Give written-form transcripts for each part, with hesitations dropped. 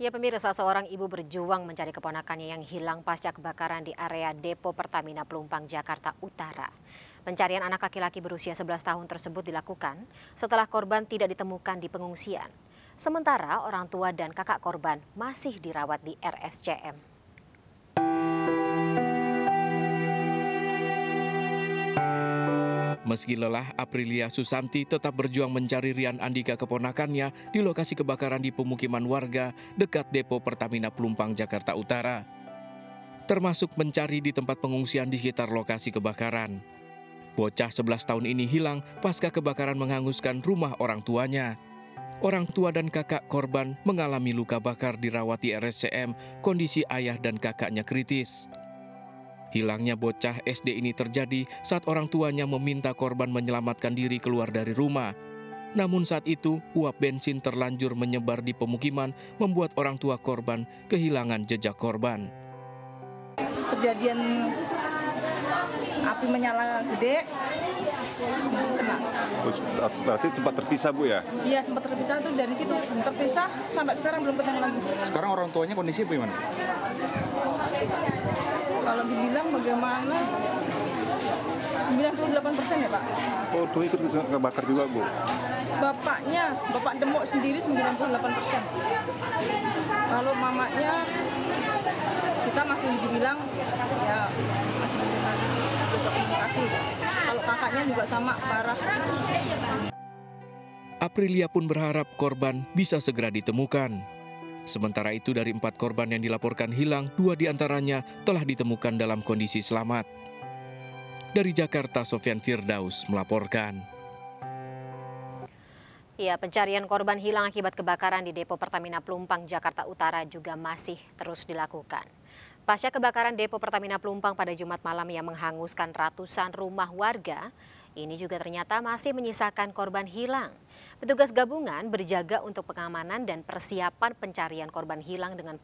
Ya pemirsa, seorang ibu berjuang mencari keponakannya yang hilang pasca kebakaran di area Depo Pertamina Pelumpang, Jakarta Utara. Pencarian anak laki-laki berusia 11 tahun tersebut dilakukan setelah korban tidak ditemukan di pengungsian. Sementara orang tua dan kakak korban masih dirawat di RSCM. Meski lelah, Aprilia Susanti tetap berjuang mencari Rian Andika keponakannya di lokasi kebakaran di pemukiman warga dekat Depo Pertamina Pelumpang, Jakarta Utara. Termasuk mencari di tempat pengungsian di sekitar lokasi kebakaran. Bocah 11 tahun ini hilang pasca kebakaran menghanguskan rumah orang tuanya. Orang tua dan kakak korban mengalami luka bakar dirawat di RSCM, kondisi ayah dan kakaknya kritis. Hilangnya bocah SD ini terjadi saat orang tuanya meminta korban menyelamatkan diri keluar dari rumah. Namun saat itu, uap bensin terlanjur menyebar di pemukiman membuat orang tua korban kehilangan jejak korban. Kejadian api menyala gede, kena. Berarti tempat terpisah, Bu, ya? Iya, sempat terpisah tuh, dari situ terpisah sampai sekarang belum ketemu lagi. Sekarang orang tuanya kondisi bagaimana? Kalau dibilang bagaimana, 98% ya, Pak. Oh, tuh ikut kebakar juga, Bu? Bapaknya, Bapak Demok sendiri 98%. Kalau mamanya, kita masih dibilang ya masih bisa cocok komunikasi. Kalau kakaknya juga sama, parah. Aprilia pun berharap korban bisa segera ditemukan. Sementara itu dari 4 korban yang dilaporkan hilang, 2 diantaranya telah ditemukan dalam kondisi selamat. Dari Jakarta, Sofyan Firdaus melaporkan. Ya, pencarian korban hilang akibat kebakaran di Depo Pertamina Pelumpang, Jakarta Utara juga masih terus dilakukan. Pasca kebakaran Depo Pertamina Pelumpang pada Jumat malam yang menghanguskan ratusan rumah warga, ini juga ternyata masih menyisakan korban hilang. Petugas gabungan berjaga untuk pengamanan dan persiapan pencarian korban hilang dengan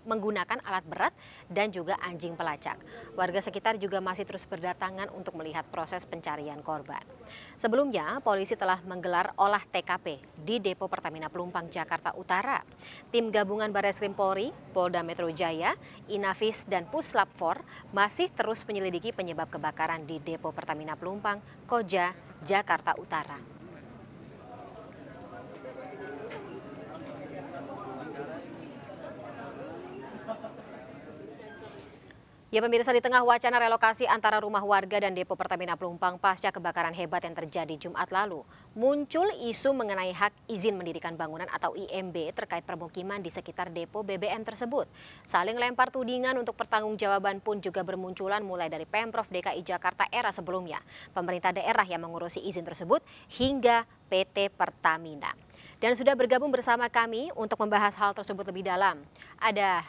menggunakan alat berat dan juga anjing pelacak. Warga sekitar juga masih terus berdatangan untuk melihat proses pencarian korban. Sebelumnya, polisi telah menggelar olah TKP di Depo Pertamina Pelumpang, Jakarta Utara. Tim gabungan Barreskrim Polri, Polda Metro Jaya, Inavis, dan Puslap 4 masih terus menyelidiki penyebab kebakaran di Depo Pertamina Pelumpang, Koja, Jakarta Utara. Ya pemirsa, di tengah wacana relokasi antara rumah warga dan Depo Pertamina Pelumpang pasca kebakaran hebat yang terjadi Jumat lalu, muncul isu mengenai hak izin mendirikan bangunan atau IMB terkait permukiman di sekitar Depo BBM tersebut. Saling lempar tudingan untuk pertanggungjawaban pun juga bermunculan mulai dari Pemprov DKI Jakarta era sebelumnya, pemerintah daerah yang mengurusi izin tersebut, hingga PT Pertamina. Dan sudah bergabung bersama kami untuk membahas hal tersebut lebih dalam. Ada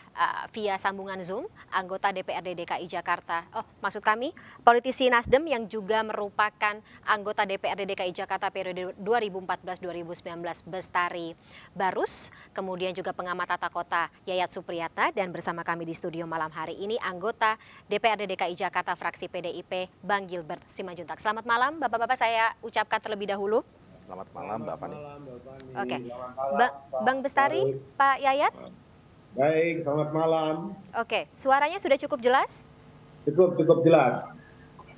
via sambungan Zoom, anggota DPRD DKI Jakarta. Maksud kami, politisi Nasdem yang juga merupakan anggota DPRD DKI Jakarta periode 2014-2019, Bestari Barus. Kemudian juga pengamat tata kota Yayat Supriyatna. Dan bersama kami di studio malam hari ini, anggota DPRD DKI Jakarta fraksi PDIP, Bang Gilbert Simanjuntak. Selamat malam, Bapak-Bapak, saya ucapkan terlebih dahulu. Selamat malam, Mbak Fani. Oke, Bang Bestari, Pak Yayat. Baik, selamat malam. Oke, suaranya sudah cukup jelas? Cukup jelas.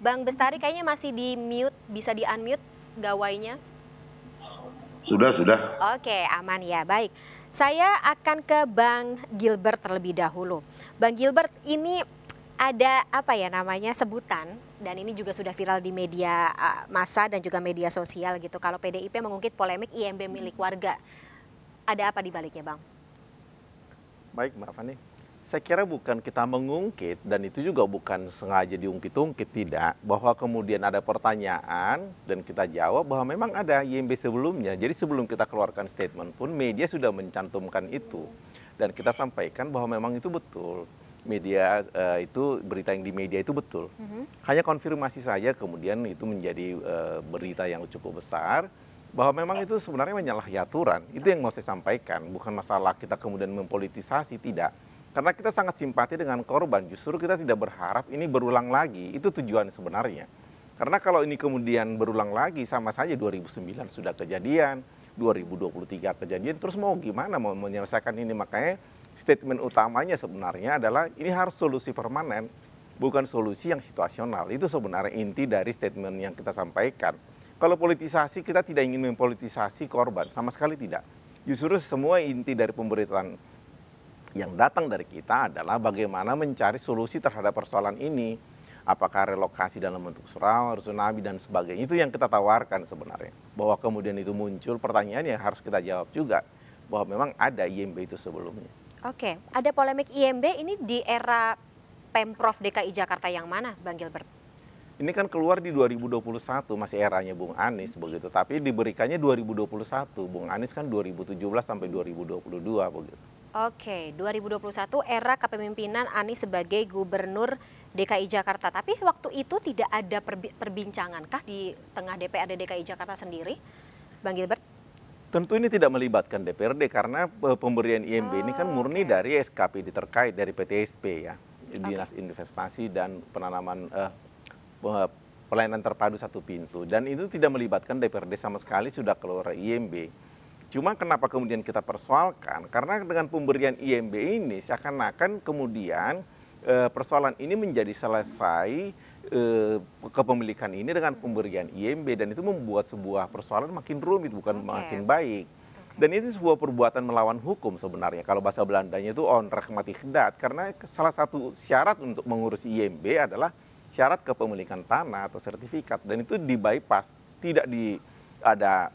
Bang Bestari kayaknya masih di mute, bisa di unmute gawainya. Sudah. Oke, aman ya, baik. Saya akan ke Bang Gilbert terlebih dahulu. Bang Gilbert, ini ada apa ya namanya sebutan, dan ini juga sudah viral di media massa dan juga media sosial gitu, kalau PDIP mengungkit polemik IMB milik warga. Ada apa di baliknya, Bang? Baik, Mbak Fani. Saya kira bukan kita mengungkit, dan itu juga bukan sengaja diungkit-ungkit, tidak. Bahwa kemudian ada pertanyaan dan kita jawab bahwa memang ada IMB sebelumnya. Jadi sebelum kita keluarkan statement pun media sudah mencantumkan itu. Dan kita sampaikan bahwa memang itu betul. Media itu, berita yang di media itu betul. Hanya konfirmasi saja kemudian itu menjadi berita yang cukup besar. Bahwa memang itu sebenarnya menyalahi aturan. Itu yang mau saya sampaikan. Bukan masalah kita kemudian mempolitisasi, tidak. Karena kita sangat simpati dengan korban. Justru kita tidak berharap ini berulang lagi. Itu tujuan sebenarnya. Karena kalau ini kemudian berulang lagi, sama saja 2009 sudah kejadian. 2023 kejadian, terus mau gimana mau menyelesaikan ini? Makanya statement utamanya sebenarnya adalah ini harus solusi permanen, bukan solusi yang situasional. Itu sebenarnya inti dari statement yang kita sampaikan. Kalau politisasi, kita tidak ingin mempolitisasi korban, sama sekali tidak. Justru semua inti dari pemberitaan yang datang dari kita adalah bagaimana mencari solusi terhadap persoalan ini. Apakah relokasi dalam bentuk tsunami dan sebagainya. Itu yang kita tawarkan sebenarnya. Bahwa kemudian itu muncul pertanyaan yang harus kita jawab juga. Bahwa memang ada IMB itu sebelumnya. Oke, ada polemik IMB ini di era Pemprov DKI Jakarta yang mana, Bang Gilbert? Ini kan keluar di 2021, masih eranya Bung Anies begitu. Tapi diberikannya 2021. Bung Anies kan 2017 sampai 2022 begitu. Oke, 2021 era kepemimpinan Anies sebagai Gubernur DKI Jakarta. Tapi waktu itu tidak ada perbincangankah di tengah DPRD DKI Jakarta sendiri, Bang Gilbert? Tentu ini tidak melibatkan DPRD karena pemberian IMB ini kan murni dari SKPD terkait dari PTSP ya, Dinas Investasi dan Penanaman Pelayanan Terpadu Satu Pintu. Dan itu tidak melibatkan DPRD sama sekali, sudah keluar IMB. Cuma kenapa kemudian kita persoalkan? Karena dengan pemberian IMB ini seakan-akan kemudian persoalan ini menjadi selesai kepemilikan ini dengan pemberian IMB dan itu membuat sebuah persoalan makin rumit bukan makin baik. Dan itu sebuah perbuatan melawan hukum sebenarnya. Kalau bahasa Belandanya itu onrecht mati kedat karena salah satu syarat untuk mengurus IMB adalah syarat kepemilikan tanah atau sertifikat dan itu di bypass, tidak ada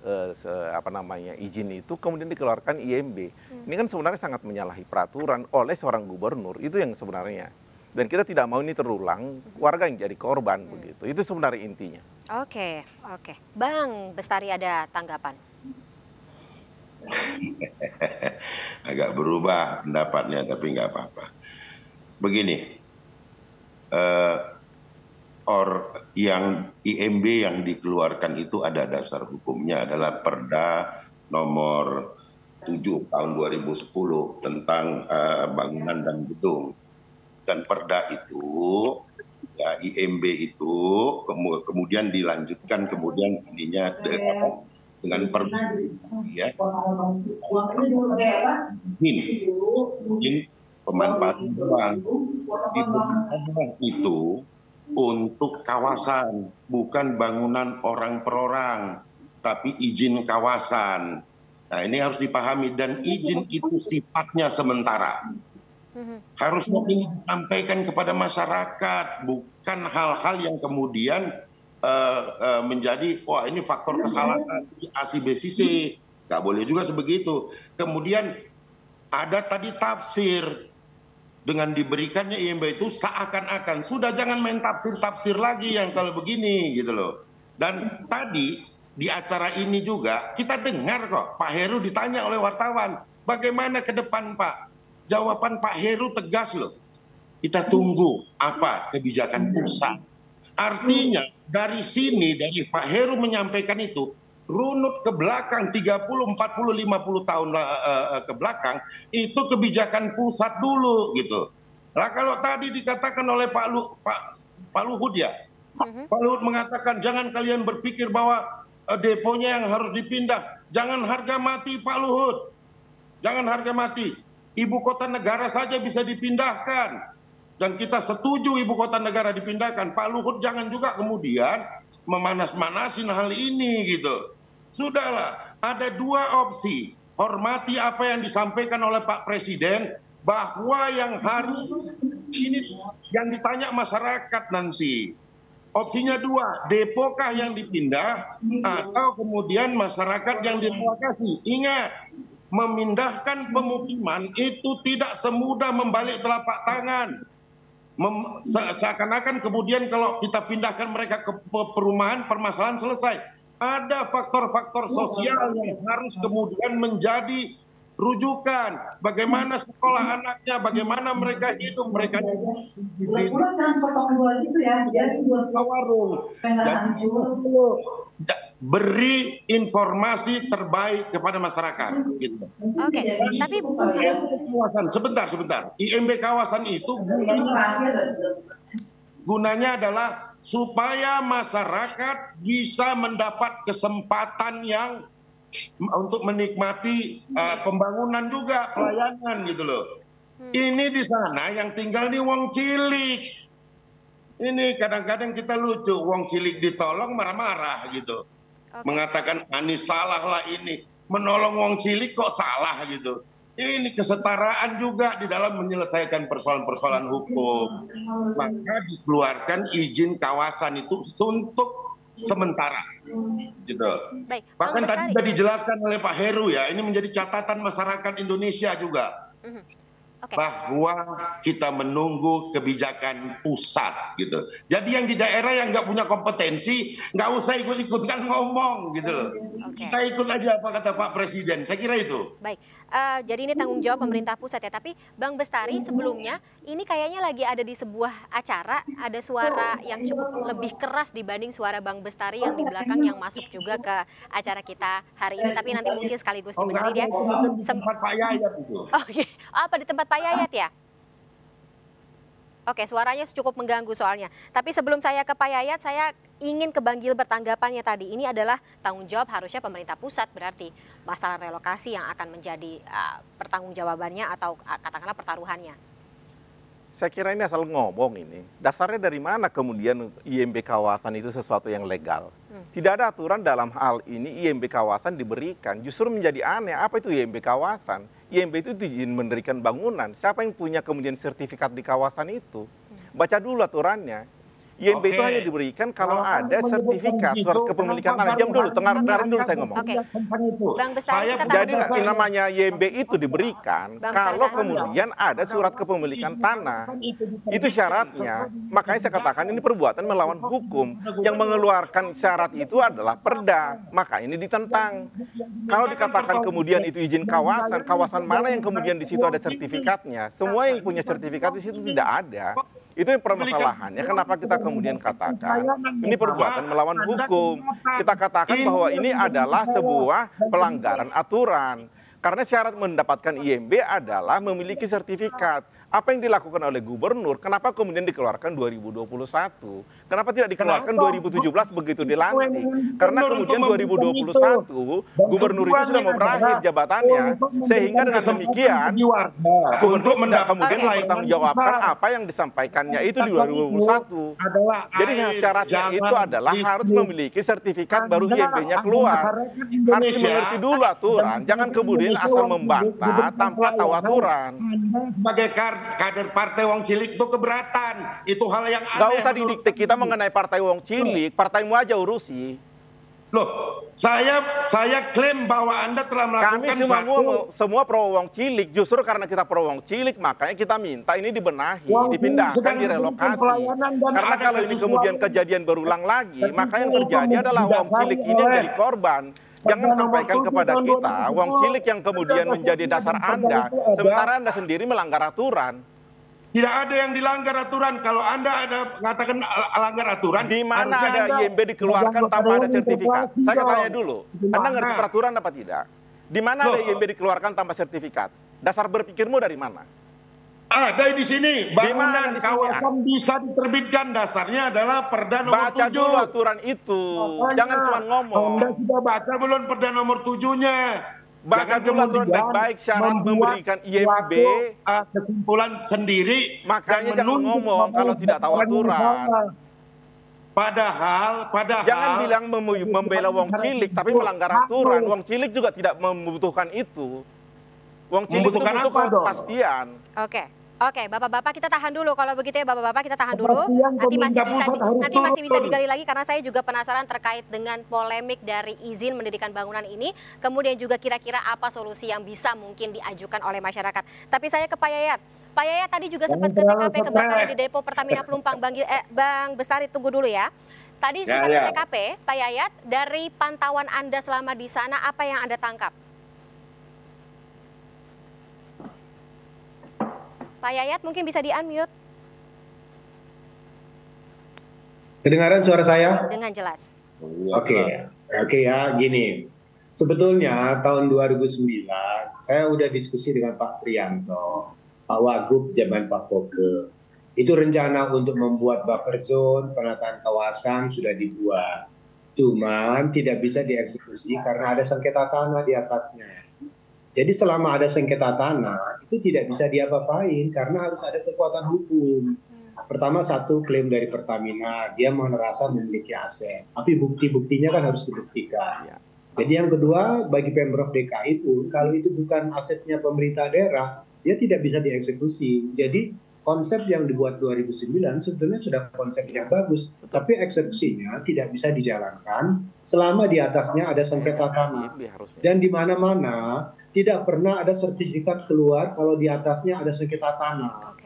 izin itu kemudian dikeluarkan IMB. Ini kan sebenarnya sangat menyalahi peraturan oleh seorang gubernur, itu yang sebenarnya. Dan kita tidak mau ini terulang, warga yang jadi korban begitu. Itu sebenarnya intinya. Oke. Bang Bestari ada tanggapan? Agak berubah pendapatnya tapi nggak apa-apa. Begini, yang IMB yang dikeluarkan itu ada dasar hukumnya adalah Perda nomor 7 tahun 2010 tentang bangunan dan gedung. Dan Perda itu, ya, IMB itu kemudian dilanjutkan kemudian ininya dengan Perda ya. Izin pemanfaatan ruang itu untuk kawasan, bukan bangunan orang per orang, tapi izin kawasan. Nah ini harus dipahami dan izin itu sifatnya sementara. Harusnya ini disampaikan kepada masyarakat, bukan hal-hal yang kemudian menjadi, wah ini faktor kesalahan, A, C, B, C, C. Nggak boleh juga sebegitu. Kemudian ada tadi tafsir. Dengan diberikannya IMB itu seakan-akan sudah jangan main tafsir-tafsir lagi yang kalau begini gitu loh. Dan tadi di acara ini juga kita dengar kok Pak Heru ditanya oleh wartawan, bagaimana ke depan Pak? Jawaban Pak Heru tegas loh. Kita tunggu apa kebijakan pusat. Artinya dari sini dari Pak Heru menyampaikan itu runut ke belakang 30, 40, 50 tahun ke belakang itu kebijakan pusat dulu gitu. Nah kalau tadi dikatakan oleh Pak Luhut ya, Pak Luhut mengatakan jangan kalian berpikir bahwa deponya yang harus dipindah. Jangan harga mati Pak Luhut, jangan harga mati. Ibu kota negara saja bisa dipindahkan dan kita setuju ibu kota negara dipindahkan. Pak Luhut jangan juga kemudian memanas-manasin hal ini gitu. Sudahlah, ada dua opsi. Hormati apa yang disampaikan oleh Pak Presiden bahwa yang harus ini yang ditanya masyarakat nanti. Opsinya dua, depokah yang dipindah atau kemudian masyarakat yang direlokasi. Ingat, memindahkan pemukiman itu tidak semudah membalik telapak tangan. Seakan-akan kemudian kalau kita pindahkan mereka ke perumahan, permasalahan selesai. Ada faktor-faktor sosial yang harus kemudian menjadi rujukan. Bagaimana sekolah anaknya, bagaimana mereka hidup, mereka warung. Jadi beri informasi terbaik kepada masyarakat. Gitu. Oke, tapi kawasan sebentar. IMB kawasan itu gunanya adalah supaya masyarakat bisa mendapat kesempatan yang untuk menikmati pembangunan juga, pelayanan gitu loh. Ini di sana yang tinggal di wong cilik. Ini kadang-kadang kita lucu, wong cilik ditolong marah-marah gitu. Mengatakan Anies salah lah ini, menolong wong cilik kok salah gitu. Ini kesetaraan juga di dalam menyelesaikan persoalan-persoalan hukum. Maka dikeluarkan izin kawasan itu untuk sementara. Gitu. Baik, Bahkan Bang tadi Bestari. sudah dijelaskan oleh Pak Heru ya, ini menjadi catatan masyarakat Indonesia juga. Oke. Bahwa kita menunggu kebijakan pusat gitu. Jadi yang di daerah yang nggak punya kompetensi nggak usah ikut-ikutan ngomong gitu loh. Oke. Kita ikut aja apa kata Pak Presiden. Saya kira itu. Baik, jadi ini tanggung jawab pemerintah pusat ya. Tapi Bang Bestari sebelumnya ini kayaknya lagi ada di sebuah acara, ada suara yang cukup lebih keras dibanding suara Bang Bestari yang di belakang yang masuk juga ke acara kita hari ini. Tapi nanti mungkin sekaligus dibenerin ya. Di tempat Pak Yayat itu. Oke, apa di tempat Pak Yayat ya? Oke, suaranya cukup mengganggu soalnya. Tapi sebelum saya ke Pak Yayat, saya ingin ke Bang Gilbert tanggapannya tadi. Ini adalah tanggung jawab harusnya pemerintah pusat, berarti masalah relokasi yang akan menjadi pertanggungjawabannya atau katakanlah pertaruhannya. Saya kira ini asal ngomong ini. Dasarnya dari mana kemudian IMB kawasan itu sesuatu yang legal? Tidak ada aturan dalam hal ini IMB kawasan diberikan. Justru menjadi aneh, apa itu IMB kawasan? IMB itu izin mendirikan bangunan. Siapa yang punya kemudian sertifikat di kawasan itu? Baca dulu aturannya. IMB itu hanya diberikan kalau ada sertifikat surat kepemilikan tanah. Diam dulu, dengarin dulu saya ngomong. Oke. Bang Bestari, kita Jadi yang namanya IMB itu diberikan Bang kalau Bestari, kemudian ada surat kepemilikan tanah. Itu syaratnya. Makanya saya katakan ini perbuatan melawan hukum. Yang mengeluarkan syarat itu adalah Perda. Maka ini ditentang. Kalau dikatakan kemudian itu izin kawasan, kawasan mana yang kemudian di situ ada sertifikatnya? Semua yang punya sertifikat di situ tidak ada. Itu yang permasalahannya. Kenapa kita kemudian katakan ini perbuatan melawan hukum? Kita katakan bahwa ini adalah sebuah pelanggaran aturan. Karena syarat mendapatkan IMB adalah memiliki sertifikat. Apa yang dilakukan oleh gubernur, kenapa kemudian dikeluarkan 2021? Kenapa tidak dikeluarkan 2017 begitu dilantik? Karena kemudian 2021 gubernur itu sudah mau berakhir jabatannya, sehingga dengan demikian gubernur tidak kemudian mempertanggungjawabkan apa yang disampaikannya itu di 2021. Jadi syaratnya itu adalah harus memiliki sertifikat baru IMB-nya keluar. Harus dimengerti dulu aturan, jangan kemudian asal membantah tanpa tahu aturan. Sebagai kader partai wong cilik itu keberatan. Itu hal yang aneh. Gak usah didikte kita mengenai partai wong cilik, partaimu aja urusi. Loh, saya klaim bahwa Anda telah melakukan semua pro wong cilik. Justru karena kita pro wong cilik, makanya kita minta ini dibenahi, dipindahkan, direlokasi. Karena kalau ini kemudian kejadian berulang lagi, maka yang terjadi adalah wong cilik ini yang jadi korban. Jangan sampaikan kepada kita wong cilik yang kemudian menjadi dasar Anda, sementara Anda sendiri melanggar aturan. Tidak ada yang dilanggar aturan. Kalau Anda ada mengatakan langgar aturan, di mana ada IMB dikeluarkan tanpa ada sertifikat? Saya tanya dulu, Anda ngerti peraturan apa tidak? Di mana ada IMB dikeluarkan tanpa sertifikat? Dasar berpikirmu dari mana? Ada di sini. Bangunan kawasan bisa diterbitkan. Dasarnya adalah Perda nomor 7. Baca dulu aturan itu. Jangan cuma ngomong. Anda sudah baca belum Perda nomor 7-nya? Baca dulu aturan baik-baik syarat memberikan IMB. Kesimpulan sendiri. Makanya jangan ngomong kalau tidak tahu aturan. Padahal jangan bilang membela wong cilik tapi melanggar aturan. Wong cilik juga tidak membutuhkan itu. Wong cilik itu butuh kepastian. Oke, Bapak-bapak kita tahan dulu. Kalau begitu ya Bapak-bapak kita tahan dulu. Nanti masih bisa digali lagi karena saya juga penasaran terkait dengan polemik dari izin mendirikan bangunan ini. Kemudian juga kira-kira apa solusi yang bisa mungkin diajukan oleh masyarakat. Tapi saya ke Pak Yayat. Pak Yayat tadi juga sempat ke TKP kebakaran di depo Pertamina Pelumpang. Bang Bestari tunggu dulu ya. Tadi sempat ke TKP, Pak Yayat, dari pantauan Anda selama di sana apa yang Anda tangkap? Pak Yayat mungkin bisa di-unmute. Kedengaran suara saya? Dengan jelas. Oke ya, gini. Sebetulnya tahun 2009 saya udah diskusi dengan Pak Prianto, Pak Wagub zaman Pak Foke. Itu rencana untuk membuat buffer zone, penataan kawasan sudah dibuat. Cuman tidak bisa dieksekusi karena ada sengketa tanah di atasnya. Jadi selama ada sengketa tanah, itu tidak bisa diapa-apain karena harus ada kekuatan hukum. Pertama, satu, klaim dari Pertamina, dia merasa memiliki aset. Tapi bukti-buktinya kan harus dibuktikan. Jadi yang kedua, bagi Pemprov DKI pun, kalau itu bukan asetnya pemerintah daerah, dia tidak bisa dieksekusi. Jadi konsep yang dibuat 2009 sebetulnya sudah konsep yang bagus. Tapi eksekusinya tidak bisa dijalankan selama di atasnya ada sengketa tanah. Dan di mana-mana tidak pernah ada sertifikat keluar kalau di atasnya ada sengketa tanah.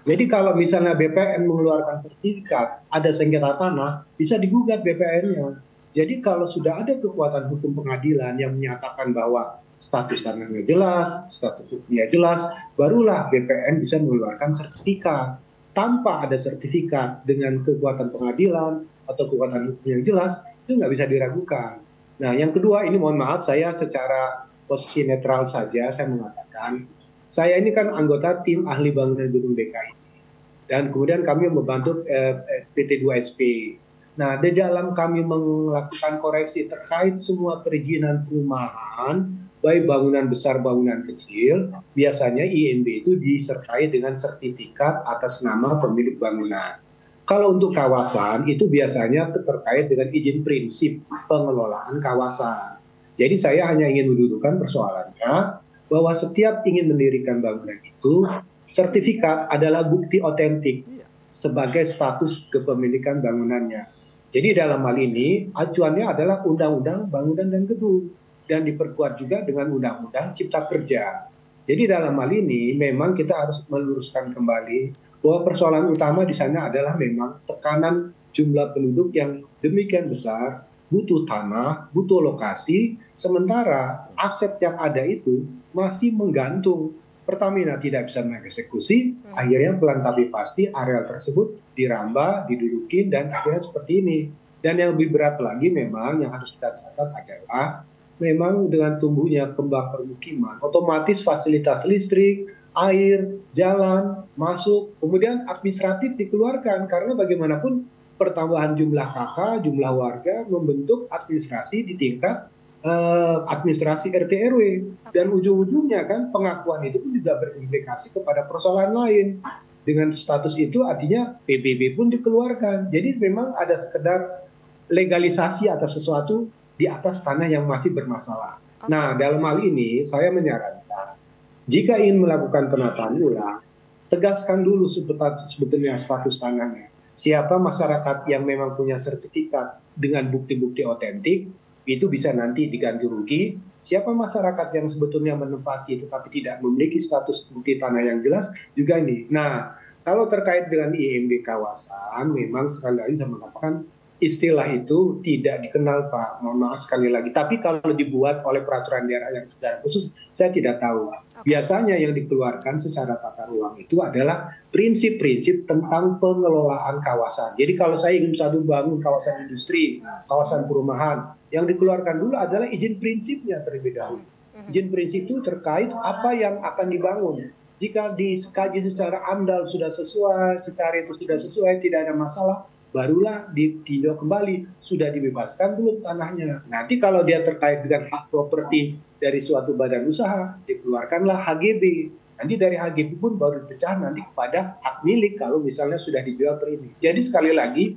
Jadi kalau misalnya BPN mengeluarkan sertifikat ada sengketa tanah, bisa digugat BPN-nya. Jadi kalau sudah ada kekuatan hukum pengadilan yang menyatakan bahwa status tanahnya jelas, status hukumnya jelas, barulah BPN bisa mengeluarkan sertifikat. Tanpa ada sertifikat dengan kekuatan pengadilan atau kekuatan hukum yang jelas, itu nggak bisa diragukan. Nah, yang kedua, ini mohon maaf, saya secara posisi netral saja, saya mengatakan, saya ini kan anggota tim ahli bangunan gedung DKI. Dan kemudian kami membantu PT 2SP. Nah, di dalam kami melakukan koreksi terkait semua perizinan perumahan, baik bangunan besar, bangunan kecil, biasanya IMB itu disertai dengan sertifikat atas nama pemilik bangunan. Kalau untuk kawasan, itu biasanya terkait dengan izin prinsip pengelolaan kawasan. Jadi saya hanya ingin mendudukan persoalannya, bahwa setiap ingin mendirikan bangunan itu, sertifikat adalah bukti otentik sebagai status kepemilikan bangunannya. Jadi dalam hal ini, acuannya adalah Undang-Undang Bangunan dan Gedung, dan diperkuat juga dengan Undang-Undang Cipta Kerja. Jadi dalam hal ini, memang kita harus meluruskan kembali bahwa persoalan utama di sana adalah memang tekanan jumlah penduduk yang demikian besar, butuh tanah, butuh lokasi, sementara aset yang ada itu masih menggantung. Pertamina tidak bisa mengeksekusi, akhirnya pelan tapi pasti areal tersebut dirambah, didudukin, dan akhirnya seperti ini. Dan yang lebih berat lagi memang yang harus kita catat adalah memang dengan tumbuhnya kembang permukiman, otomatis fasilitas listrik, air, jalan, masuk, kemudian administratif dikeluarkan, karena bagaimanapun pertambahan jumlah KK, jumlah warga membentuk administrasi di tingkat administrasi RT RW, dan ujung-ujungnya kan pengakuan itu pun juga berimplikasi kepada persoalan lain. Dengan status itu artinya PBB pun dikeluarkan. Jadi memang ada sekedar legalisasi atas sesuatu di atas tanah yang masih bermasalah. Nah, dalam hal ini saya menyarankan jika ingin melakukan penataan ulang, tegaskan dulu sebetulnya status tanahnya. Siapa masyarakat yang memang punya sertifikat dengan bukti-bukti otentik, itu bisa nanti diganti rugi. Siapa masyarakat yang sebetulnya menempati tetapi tidak memiliki status bukti tanah yang jelas, juga ini. Nah, kalau terkait dengan IMB kawasan, memang sekali lagi saya mengatakan istilah itu tidak dikenal, Pak. Mohon maaf sekali lagi. Tapi kalau dibuat oleh peraturan daerah yang secara khusus, saya tidak tahu. Biasanya yang dikeluarkan secara tata ruang itu adalah prinsip-prinsip tentang pengelolaan kawasan. Jadi kalau saya ingin misalnya bangun kawasan industri, kawasan perumahan, yang dikeluarkan dulu adalah izin prinsipnya terlebih dahulu. Izin prinsip itu terkait apa yang akan dibangun. Jika dikaji secara AMDAL sudah sesuai, secara itu sudah sesuai, tidak ada masalah, barulah ditinjau kembali, sudah dibebaskan dulu tanahnya. Nanti kalau dia terkait dengan hak properti dari suatu badan usaha, dikeluarkanlah HGB. Nanti dari HGB pun baru dipecah nanti kepada hak milik kalau misalnya sudah dijual per ini. Jadi sekali lagi,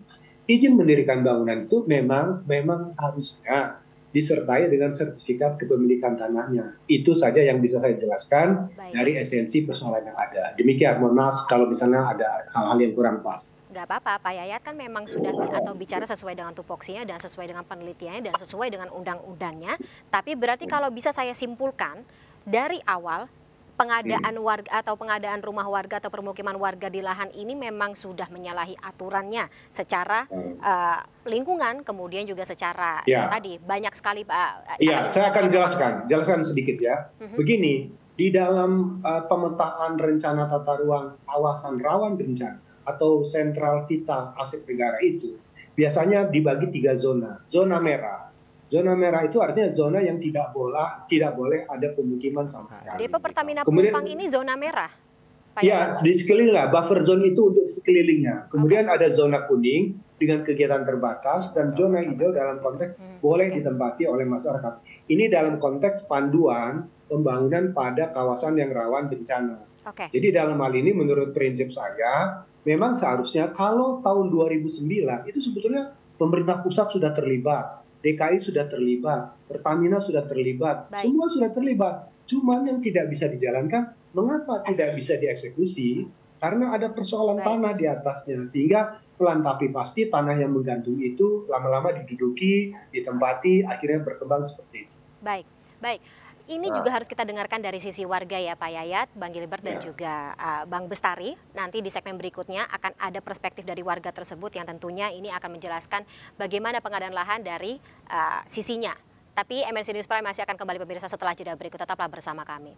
izin mendirikan bangunan itu memang harusnya disertai dengan sertifikat kepemilikan tanahnya. Itu saja yang bisa saya jelaskan dari esensi persoalan yang ada. Demikian, mohon maaf kalau misalnya ada hal-hal yang kurang pas. Nggak apa-apa, Pak Yayat kan memang sudah atau bicara sesuai dengan tupoksinya dan sesuai dengan penelitiannya dan sesuai dengan undang-undangnya. Tapi berarti kalau bisa saya simpulkan, dari awal pengadaan warga atau pengadaan rumah warga atau permukiman warga di lahan ini memang sudah menyalahi aturannya secara lingkungan, kemudian juga secara tadi banyak sekali Pak. Iya, saya akan jelaskan sedikit ya. Begini, di dalam pemetaan rencana tata ruang kawasan rawan bencana atau sentral vital aset negara itu biasanya dibagi 3 zona. Zona merah. Zona merah itu artinya zona yang tidak boleh ada pemukiman sama sekali. Depo Pertamina Pelumpang ini zona merah, Pak Ya, Yayat? di sekeliling lah, buffer zone itu untuk di sekelilingnya. Kemudian ada zona kuning dengan kegiatan terbatas dan zona hijau dalam konteks boleh ditempati oleh masyarakat. Ini dalam konteks panduan pembangunan pada kawasan yang rawan bencana. Oke. Jadi dalam hal ini menurut prinsip saya, memang seharusnya kalau tahun 2009 itu sebetulnya pemerintah pusat sudah terlibat, DKI sudah terlibat, Pertamina sudah terlibat, Baik. semua sudah terlibat. Cuman yang tidak bisa dijalankan, mengapa tidak bisa dieksekusi? Karena ada persoalan Baik. tanah di atasnya, sehingga pelan tapi pasti tanah yang menggantung itu lama-lama diduduki, ditempati, akhirnya berkembang seperti itu. Baik, baik. Ini juga harus kita dengarkan dari sisi warga ya Pak Yayat, Bang Gilbert dan juga Bang Bestari. Nanti di segmen berikutnya akan ada perspektif dari warga tersebut yang tentunya ini akan menjelaskan bagaimana pengadaan lahan dari sisinya. Tapi MNC News Prime masih akan kembali pemirsa setelah jeda berikut, tetaplah bersama kami.